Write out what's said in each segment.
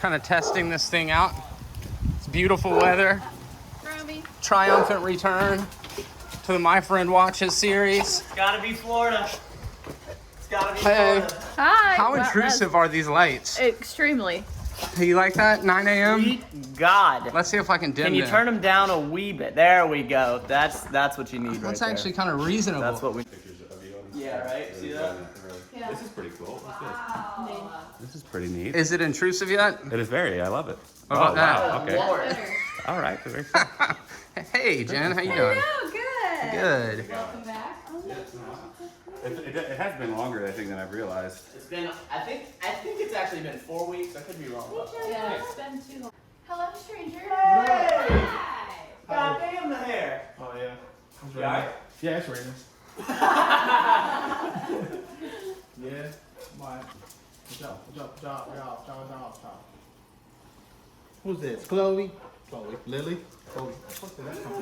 kind of testing this thing out. It's beautiful weather. Triumphant return to the My Friend Watches series. It's gotta be Florida. It's gotta be Hey. Florida. Hi. How intrusive are these lights? Extremely. You like that? 9 a.m.? Sweet God. Let's see if I can dim Can you them. turn them down a wee bit? There we go. That's what you need. That's right actually there. kind of reasonable. That's what we. Yeah, right. See that? Yeah. This is pretty cool. Wow. This is pretty neat. Is it intrusive yet? It is very. I love it. What about that? Wow. Okay. Lord. All right. Very cool. Hey, Jen, how you doing? Oh, Good. Good. Welcome back. It has been longer, I think, than I've realized. It's been. I think it's actually been 4 weeks. I could be wrong. Yeah. It's been too long. Hello, stranger. Hey! Hi. God damn the hair. Oh yeah. You all right? Yeah, it's raining. Yeah. My. Good job. Who's this? Chloe. Lily. Chloe. What did that come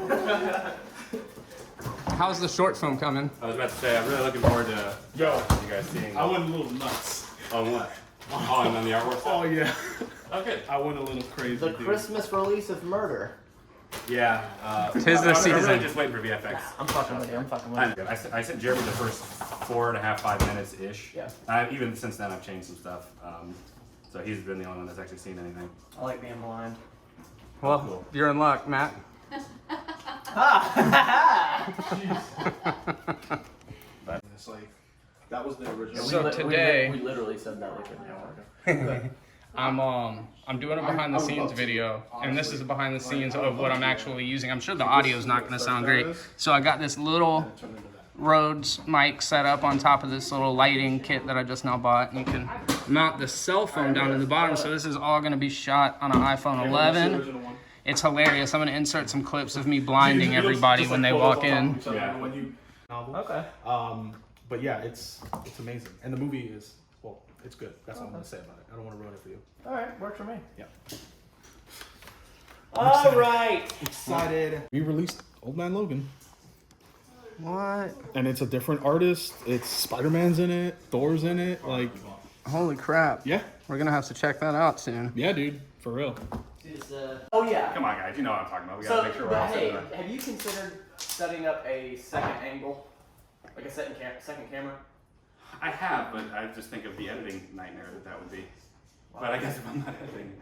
from? How's the short film coming? I was about to say, I'm really looking forward to you guys seeing. I went a little nuts. On what? Oh, and then the artwork stuff? Oh yeah. Okay. I went a little crazy. The dude. Christmas release of Murder. Yeah. Tis the I'm season. really just waiting for VFX. I'm fucking with you. I sent Jeremy the first 4.5, 5 minutes ish. Yeah. Even since then, I've changed some stuff. So he's been the only one that's actually seen anything. I like being blind. Well, Cool. you're in luck, Matt. It's like that was the original. So today- we literally said that like an hour ago. I'm doing a behind the scenes video, and this is a behind the scenes of what I'm actually using. I'm sure the audio is not going to sound great. So I got this little Rhodes mic set up on top of this little lighting kit that I just now bought, and you can mount the cell phone down in the bottom. So this is all going to be shot on an iPhone 11. It's hilarious. I'm going to insert some clips of me blinding everybody when they walk in. Yeah. When you novel. Okay. But yeah, it's amazing, and the movie is it's good. That's all I'm gonna say about it. I don't want to ruin it for you. All right, works for me. Yeah. All right. Excited. We released Old Man Logan. What? And it's a different artist. It's Spider-Man's in it. Thor's in it. Like, Holy crap. yeah. We're going to have to check that out soon. Yeah, dude. For real. Oh yeah. Come on, guys. You know what I'm talking about. We So, gotta make sure we're all but set hey, up. have you considered setting up a second angle, like a second camera? I have, but I just think of the editing nightmare that would be. But I guess if I'm not editing.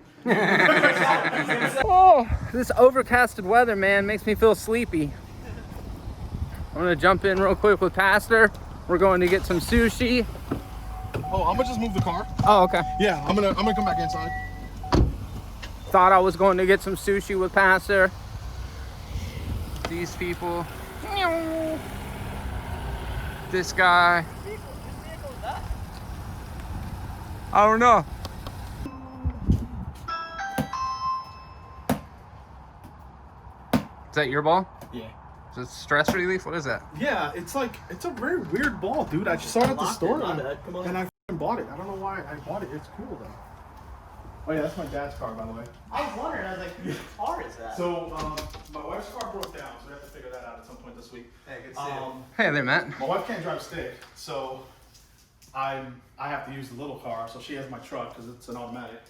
Oh, this overcasted weather, man, makes me feel sleepy. I'm gonna jump in real quick with Pastor. We're going to get some sushi. Oh, I'm gonna just move the car. Oh, okay. Yeah, I'm gonna come back inside. Thought I was going to get some sushi with Pastor. These people. This guy. I don't know. Is that your ball? Yeah. Is it stress relief? What is that? Yeah, it's a very weird ball, dude. I just saw it at the store My and, bad. Come on. and I f***ing bought it. I don't know why I bought it. It's cool though. Oh yeah, that's my dad's car, by the way. I was wondering. I was like, whose car is that? So my wife's car broke down, so we have to figure that out at some point this week. Hey, good to see you. Hey there, Matt. My wife can't drive stick, so I have to use the little car. So she has my truck because it's an automatic.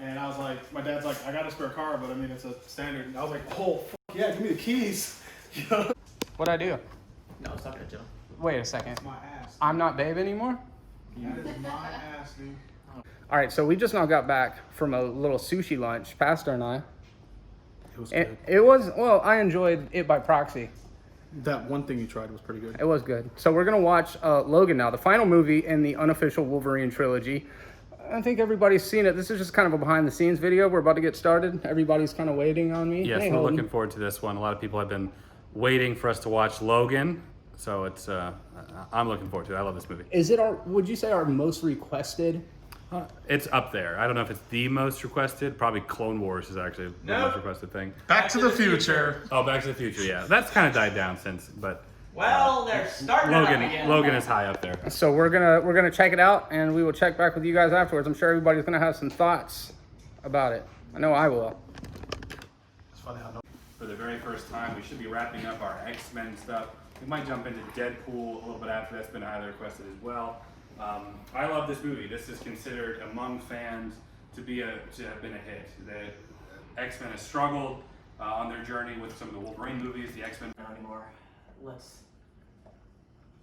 And I was like, my dad's like, I got a spare car, but I mean it's a standard. And I was like, oh fuck yeah, give me the keys. What'd I do? No, I was talking to Joe. Wait a second. My ass. I'm not babe anymore? That is my ass, dude. All right, so we just now got back from a little sushi lunch, Pastor and I. It was And good. it was, well, I enjoyed it by proxy. That one thing you tried was pretty good. It was good. So we're going to watch Logan now, the final movie in the unofficial Wolverine trilogy. I think everybody's seen it. This is just kind of a behind the scenes video. We're about to get started. Everybody's kind of waiting on me. Yes, Hey, we're Holden. looking forward to this one. A lot of people have been waiting for us to watch Logan, so it's I'm looking forward to it. I love this movie. Is it would you say our most requested? It's up there. I don't know if it's the most requested. Probably Clone Wars is actually the most requested thing. Back to the Future. Oh, Back to the Future, yeah. That's kind of died down since, but Well, they're starting up again. Logan is high up there. So we're gonna check it out, and we will check back with you guys afterwards. I'm sure everybody's gonna have some thoughts about it. I know I will. It's funny how For the very first time, we should be wrapping up our X-Men stuff. We might jump into Deadpool a little bit after. That's been highly requested as well. I love this movie. This is considered among fans to have been a hit. The X-Men has struggled on their journey with some of the Wolverine movies. The X-Men Not anymore.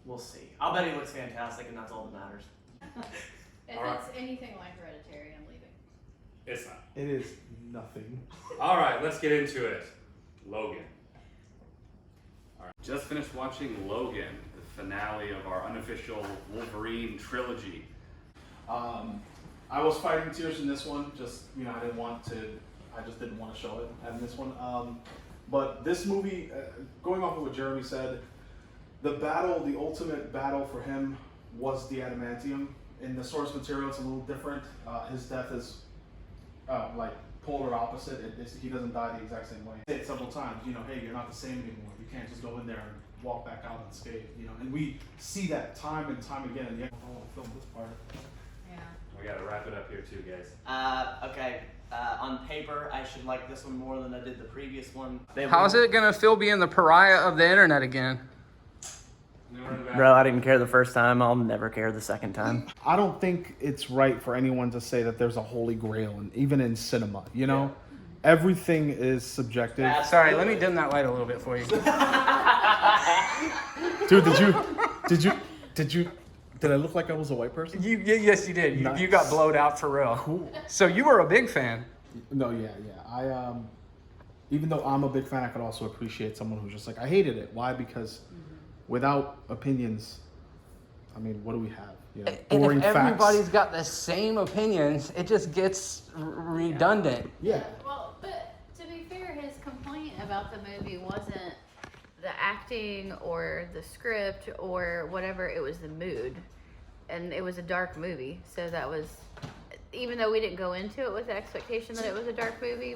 We'll see. I'll bet he looks fantastic, and that's all that matters. If All right. it's anything like Hereditary, I'm leaving. It's not. It is nothing. All right, let's get into it. Logan. All right, just finished watching Logan, the finale of our unofficial Wolverine trilogy. I was fighting tears in this one. Just I just didn't want to show it in this one. But this movie, going off of what Jeremy said, the ultimate battle for him was the adamantium. In the source material, it's a little different. His death is like polar opposite. He doesn't die the exact same way. I say it several times. Hey, you're not the same anymore. You can't just go in there and walk back out unscathed. And we see that time and time again. I don't want to film this part. Yeah. We gotta wrap it up here too, guys. Okay. On paper, I should like this one more than I did the previous one. How's it gonna feel being the pariah of the internet again? Bro, I didn't care the first time. I'll never care the second time. I don't think it's right for anyone to say that there's a holy grail, and even in cinema, everything is subjective. Sorry, let me dim that light a little bit for you. Dude, did I look like I was a white person? Yes, you did. Nice. You got blowed out for real. Cool. So you were a big fan. No, yeah. I even though I'm a big fan, I could also appreciate someone who's just like, I hated it. Why? Because without opinions, I mean, what do we have? And Boring if facts. everybody's got the same opinions, it just gets redundant. Yeah. Well, but to be fair, his complaint about the movie wasn't the acting or the script or whatever. It was the mood, and it was a dark movie. So that was, even though we didn't go into it with the expectation that it was a dark movie.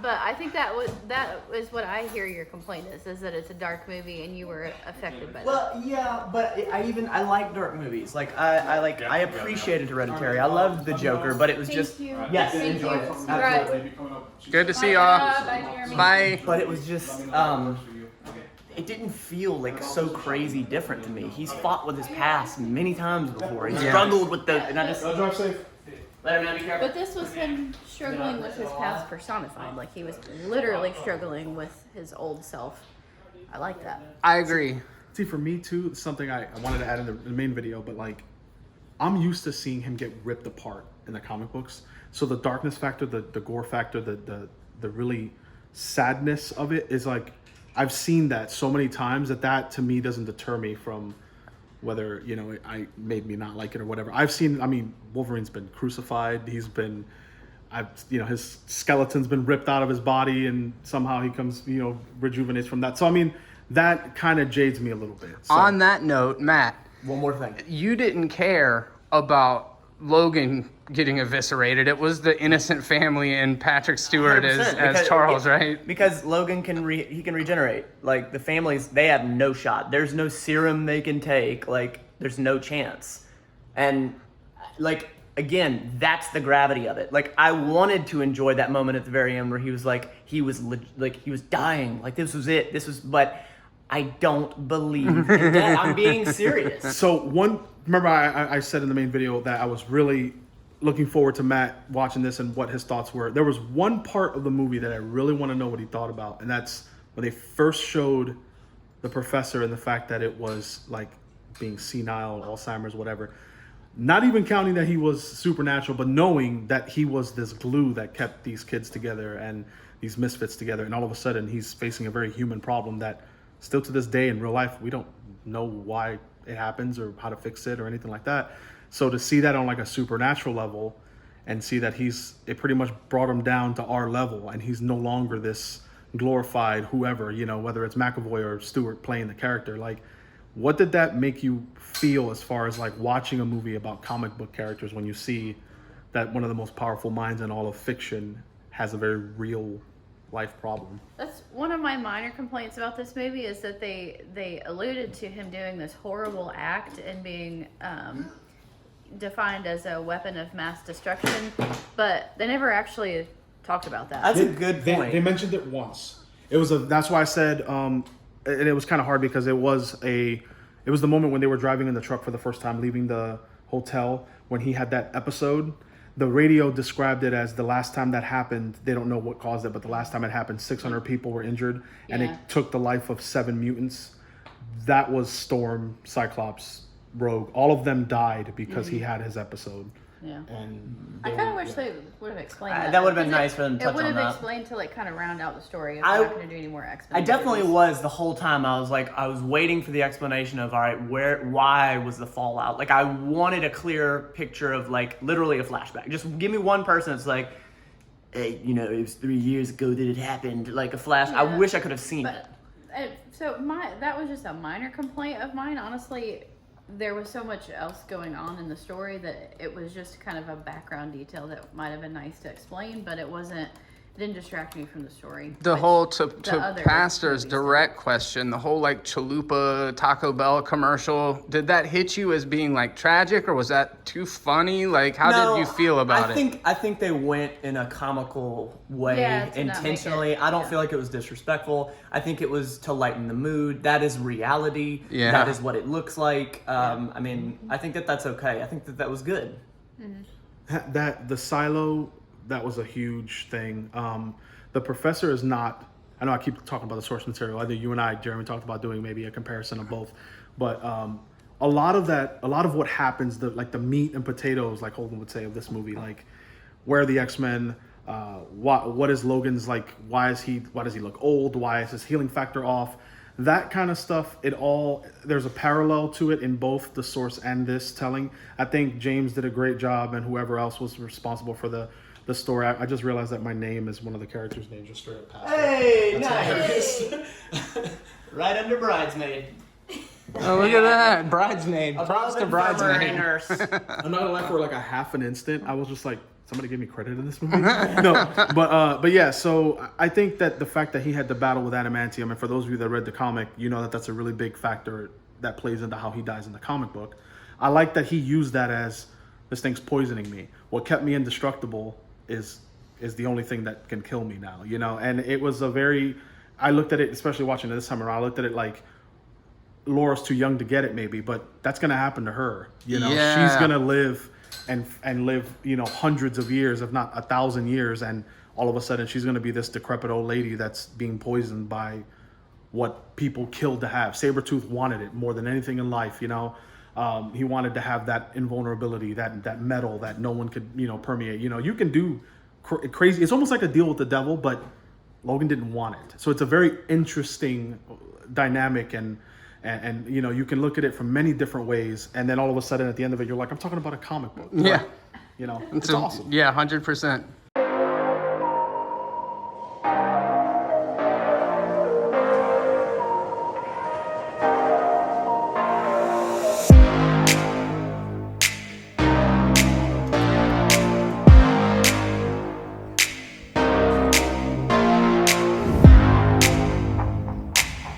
But I think that was what I hear your complaint is that it's a dark movie and you were affected by that. Well, yeah, but I like dark movies. Like I appreciated Hereditary. I loved the Joker, but it was just you. yes, Thank enjoyed you. it. Right. Absolutely. Good to see Bye, y'all. Bye, Jeremy. Bye. But it was just it didn't feel like so crazy different to me. He's fought with his past many times before. He struggled with and I just Drive safe. let him know, be careful. But this was him struggling with his past personified. Like he was literally struggling with his old self. I like that. I agree. See, for me too, it's something I wanted to add in the main video, but like, I'm used to seeing him get ripped apart in the comic books. So the darkness factor, the gore factor, the really sadness of it is like, I've seen that so many times that to me doesn't deter me from whether, I made me not like it or whatever. Wolverine's been crucified. His skeleton's been ripped out of his body and somehow he comes, rejuvenates from that. So, that kind of jades me a little bit. So. On that note, Matt, One more thing. you didn't care about Logan getting eviscerated. It was the innocent family and Patrick Stewart 100%, as Charles, right? Because Logan can regenerate. Like the families, they have no shot. There's no serum they can take. Like there's no chance. And like again, that's the gravity of it. Like I wanted to enjoy that moment at the very end where he was dying. Like this was it. But I don't believe in that. I'm being serious. So remember I said in the main video that I was really looking forward to Matt watching this and what his thoughts were. There was one part of the movie that I really want to know what he thought about, and that's when they first showed the professor and the fact that it was like being senile, Alzheimer's, whatever. Not even counting that he was supernatural, but knowing that he was this glue that kept these kids together and these misfits together, and all of a sudden he's facing a very human problem that still to this day in real life we don't know why it happens or how to fix it or anything like that. So to see that on like a supernatural level and see that it pretty much brought him down to our level and he's no longer this glorified whoever, whether it's McAvoy or Stewart playing the character, like what did that make you feel as far as like watching a movie about comic book characters when you see that one of the most powerful minds in all of fiction has a very real life problem? That's one of my minor complaints about this movie is that they alluded to him doing this horrible act and being defined as a weapon of mass destruction, but they never actually talked about that. That's a good point. They mentioned it once. That's why I said, and it was kind of hard because it was the moment when they were driving in the truck for the first time, leaving the hotel, when he had that episode the radio described it as the last time that happened, they don't know what caused it, but the last time it happened, 600 people were injured, and Yeah. it took the life of 7 mutants. That was Storm, Cyclops, Rogue. All of them died because he had his episode. Yeah. And I kind of wish they would have explained that. that would have been because nice for them to touch It would on have that. explained to like kind of round out the story. If I- we're not going to do any more I explanations. definitely was the whole time. I was waiting for the explanation of, all right, why was the fallout? Like, I wanted a clear picture of, like, literally a flashback. Just give me one person that's like, hey, you know, it was 3 years ago that it happened. Like a flash. I Yeah. wish I could have seen it. But so that was just a minor complaint of mine. Honestly, there was so much else going on in the story that it was just kind of a background detail that might have been nice to explain, but it didn't distract me from the story. The which whole the to other Pastor's movies direct question, the whole like Chalupa Taco Bell commercial, did that hit you as being like tragic, or was that too funny? Like, how did you feel about it? I think they went in a comical way Yeah, to not make intentionally. it- I don't yeah. feel like it was disrespectful. I think it was to lighten the mood. That is reality. Yeah. That is what it looks like. I mean, I think that's okay. I think that was good. that the silo, that was a huge thing. The professor is not, I know I keep talking about the source material. I think you and I, Jeremy, talked about doing maybe a comparison of both, but a lot of what happens, like the meat and potatoes, like Holden would say, of this movie, like where are the X-Men, what is Logan's, like, why does he look old, why is his healing factor off, that kind of stuff. There's a parallel to it in both the source and this telling. I think James did a great job, and whoever else was responsible for the story. I just realized that my name is one of the characters' names, just straight up past. Hey, nice. Right under bridesmaid. Oh, look at that. Bridesmaid. Above Props to infirmary Bridesmaid. nurse. I'm not gonna lie, for like a half an instant, I was just like, somebody give me credit in this movie. No, but yeah. So I think that the fact that he had to battle with adamantium, and for those of you that read the comic, you know that that's a really big factor that plays into how he dies in the comic book. I like that he used that as, this thing's poisoning me. What kept me indestructible is the only thing that can kill me now, you know. And it was I looked at it, especially watching it this time around, I looked at it like, Laura's too young to get it maybe, but that's gonna happen to her, you know. Yeah. She's gonna live and live, you know, hundreds of years, if not 1,000 years, and all of a sudden she's gonna be this decrepit old lady that's being poisoned by what people killed to have. Sabretooth wanted it more than anything in life, you know. He wanted to have that invulnerability, that metal that no one could, you know, permeate. You know, you can do crazy. It's almost like a deal with the devil, but Logan didn't want it. So it's a very interesting dynamic, and you know, you can look at it from many different ways, and then all of a sudden at the end of it, you're like, I'm talking about a comic book. Yeah. You know, it's awesome. Yeah, 100%.